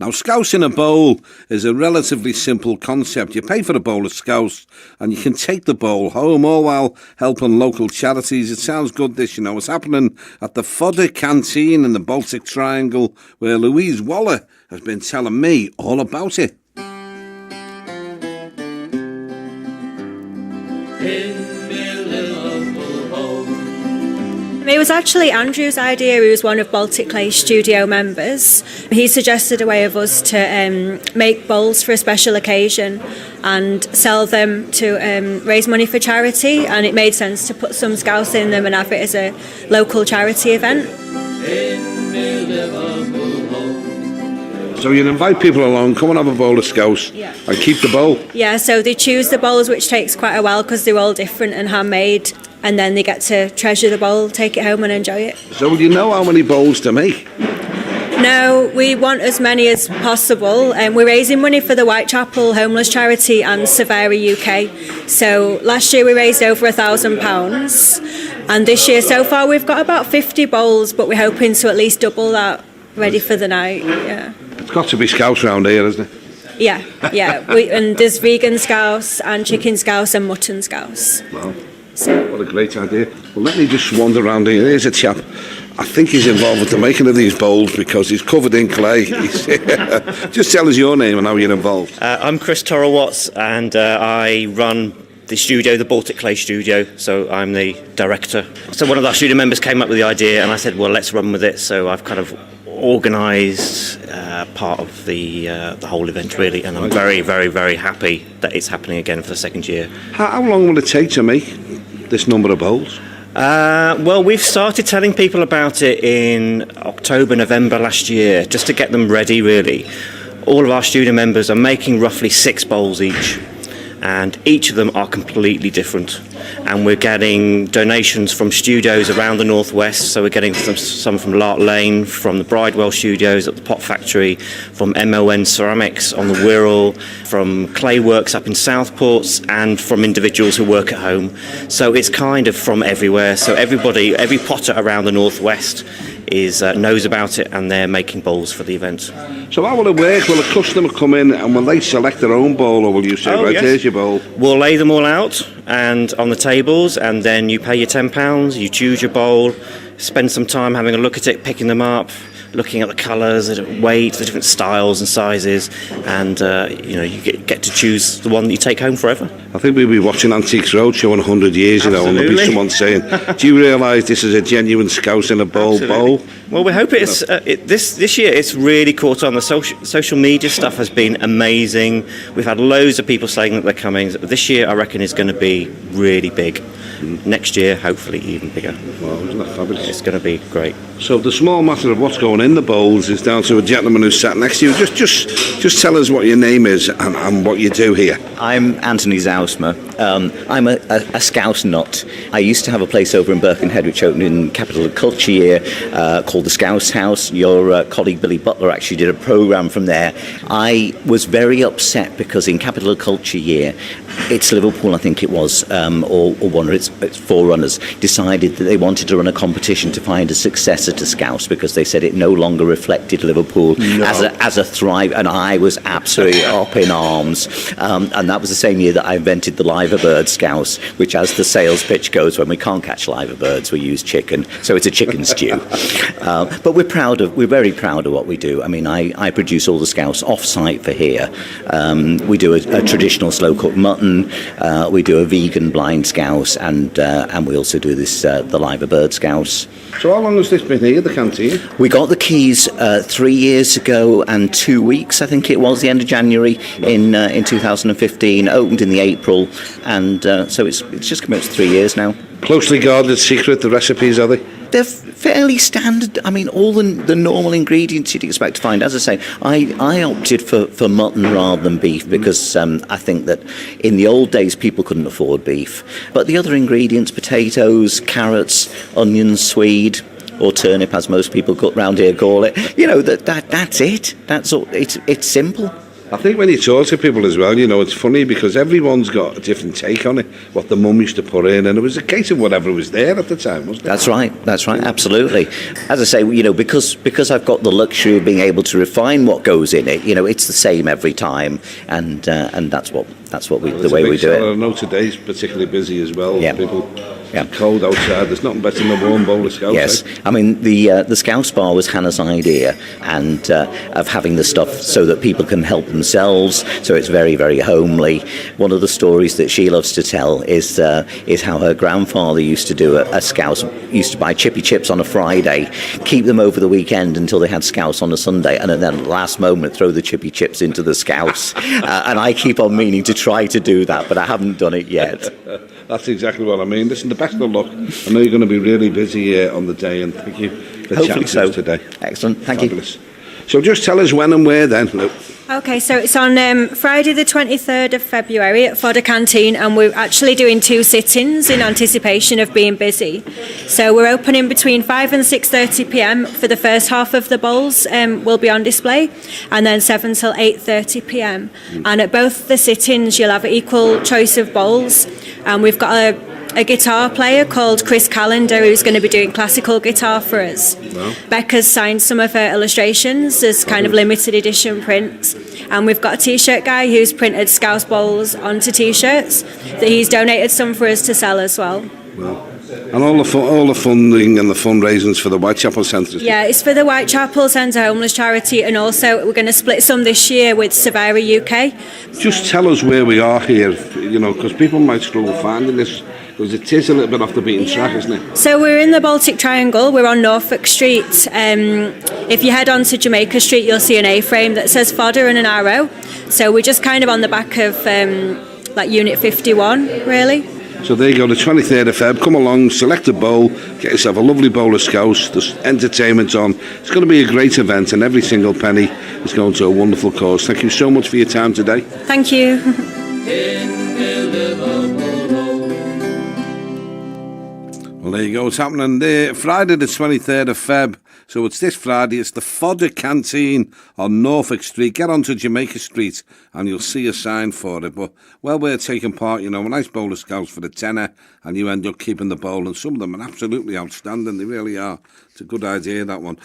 Now, Scouse in a bowl is a relatively simple concept. You pay for a bowl of Scouse and you can take the bowl home, all while helping local charities. It sounds good, this, you know. It's happening at the Fodder Canteen in the Baltic Triangle, where Louise Waller has been telling me all about it. It was actually Andrew's idea. He was one of Baltic Clay studio members. He suggested a way of us to make bowls for a special occasion and sell them to raise money for charity, and it made sense to put some Scouse in them and have it as a local charity event. So you invite people along, come and have a bowl of Scouse, and keep the bowl? Yeah, so they choose the bowls, which takes quite a while because they're all different and handmade, and then they get to treasure the bowl, take it home and enjoy it. So do you know how many bowls to make? No, we want as many as possible. We're raising money for the Whitechapel Homeless Charity and Severa UK. So last year we raised over £1,000, and this year so far we've got about 50 bowls, but we're hoping to at least double that ready for the night. Yeah. It's got to be Scouse around here, isn't it? Yeah. And there's vegan Scouse and chicken Scouse and mutton Scouse. Wow. What a great idea. Well, let me just wander around here. Here's a chap. I think he's involved with the making of these bowls because he's covered in clay. Just tell us your name and how you're involved. I'm Chris Torrell-Watts, and I run the studio, the Baltic Clay Studio, so I'm the director. So one of our studio members came up with the idea and I said, well, let's run with it. So I've kind of organised part of the whole event, really, and I'm very, very, very happy that it's happening again for the second year. How long will it take to make this number of bowls? Well, we've started telling people about it in October, November last year, just to get them ready, really. All of our studio members are making roughly 6 bowls each, and each of them are completely different. And we're getting donations from studios around the northwest, so we're getting some from Lark Lane, from the Bridewell Studios at the Pot Factory, from MON Ceramics on the Wirral, from Clay Works up in Southport, and from individuals who work at home. So it's kind of from everywhere. So everybody, every potter around the northwest knows about it, and they're making bowls for the event. So how will it work? Will a customer come in and will they select their own bowl, or will you say, right, yes, here's your bowl? We'll lay them all out and on the tables, and then you pay your £10, you choose your bowl, spend some time having a look at it, picking them up, looking at the colours, the weight, the different styles and sizes, and you get to choose the one that you take home forever. I think we'll be watching Antiques Roadshow in 100 years, and there'll be someone saying, do you realise this is a genuine Scouse in a bowl bowl? Well, we hope it's this year it's really caught on. The social media stuff has been amazing. We've had loads of people saying that they're coming. This year I reckon is going to be really big. Next year, hopefully even bigger. Wow, isn't that fabulous? It's going to be great. So the small matter of what's going in the bowls is down to a gentleman who's sat next to you. Just tell us what your name is and what you do here. I'm Anthony Zausmer. I'm a Scouse nut. I used to have a place over in Birkenhead which opened in Capital Culture Year called the Scouse House. Your colleague Billy Butler actually did a programme from there. I was very upset because in Capital Culture Year, it's Liverpool, I think it was, or one of its forerunners, decided that they wanted to run a competition to find a successor to Scouse because they said it no longer reflected Liverpool as a thrive, and I was absolutely up in arms. And that was the same year that I invented the liver bird Scouse, which, as the sales pitch goes, when we can't catch liver birds, we use chicken, so it's a chicken stew. But we're very proud of what we do. I mean, I produce all the Scouse off-site for here. We do a traditional slow-cooked mutton. We do a vegan blind Scouse, and we also do this the liver bird Scouse. So how long has this been here, the canteen? We got the keys 3 years ago and 2 weeks, I think it was, the end of January in 2015. Opened in the April, and so it's just come out to 3 years now. Closely guarded secret, the recipes, are they? They're fairly standard. I mean, all the normal ingredients you'd expect to find. As I say, I opted for mutton rather than beef because I think that in the old days people couldn't afford beef. But the other ingredients, potatoes, carrots, onions, swede, or turnip, as most people round here call it, that's it. That's all. It's simple. I think when you talk to people as well, it's funny because everyone's got a different take on it, what the mum used to put in, and it was a case of whatever was there at the time, wasn't it? That's right, absolutely. As I say, because I've got the luxury of being able to refine what goes in it, it's the same every time, and that's the way we do it. I know today's particularly busy as well. Yeah. People, Yeah. cold outside. There's nothing better than a warm bowl of Scouse. Yes, Eh? I mean the Scouse bar was Hannah's idea, and of having the stuff so that people can help themselves. So it's very, very homely. One of the stories that she loves to tell is how her grandfather used to do a Scouse. Used to buy chippy chips on a Friday, keep them over the weekend until they had Scouse on a Sunday, and then at the last moment throw the chippy chips into the Scouse. And I keep on meaning to try to do that, but I haven't done it yet. That's exactly what I mean. Listen, the best of luck. I know you're going to be really busy on the day, and thank you for chatting to us today. Excellent, thank you. So just tell us when and where then, Luke. Okay, so it's on Friday the 23rd of February at Fodder Canteen, and we're actually doing 2 sit-ins in anticipation of being busy. So we're opening between 5 and 6:30pm for the first half of the bowls will be on display, and then 7 till 8:30pm. And at both the sit-ins you'll have an equal choice of bowls, and we've got a guitar player called Chris Callender who's going to be doing classical guitar for us. Wow. Becca's signed some of her illustrations as kind of limited edition prints, and we've got a t-shirt guy who's printed Scouse bowls onto t-shirts that he's donated some for us to sell as well. Wow. And all the funding and the fundraisings for the Whitechapel Centre? Yeah, it's for the Whitechapel Centre Homeless Charity, and also we're going to split some this year with Severa UK. Just tell us where we are here, because people might struggle finding this, because it is a little bit off the beaten track, isn't it? So we're in the Baltic Triangle, we're on Norfolk Street. If you head on to Jamaica Street, you'll see an A-frame that says Fodder and an arrow. So we're just kind of on the back of like Unit 51, really. So there you go, the 23rd of Feb. Come along, select a bowl, get yourself a lovely bowl of Scouse. There's entertainment on. It's going to be a great event, and every single penny is going to a wonderful cause. Thank you so much for your time today. Thank you. Well, there you go. It's happening there Friday the 23rd of Feb. So it's this Friday. It's the Fodder Canteen on Norfolk Street. Get onto Jamaica Street and you'll see a sign for it. But while we're taking part, a nice bowl of Scouse for the tenner, and you end up keeping the bowl. And some of them are absolutely outstanding. They really are. It's a good idea, that one.